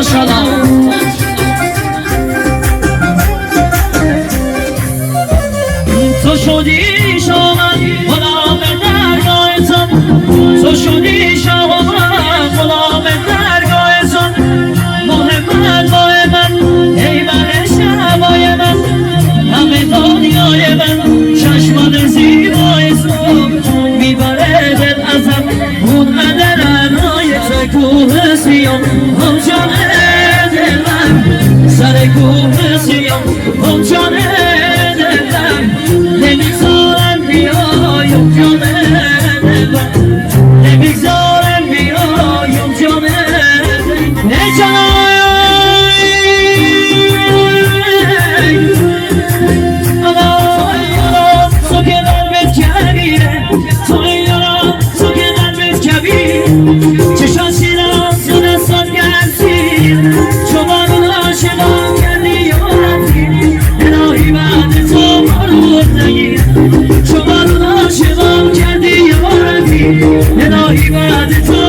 ماشاءالله تو شدی شامن غلام درگاهتان تو شدی شامن غلام درگاهتان محمد بای من ای من شبای من همه دنیای من چشمان زیبای تو میبره دل ازم اون ادرنای کوه سیام هم جان دلم سر کوه سیام هم جان دلم نمیذارم بیایم جان دلم نمیذارم بیایم جان دلم ای جان الهی بعد تو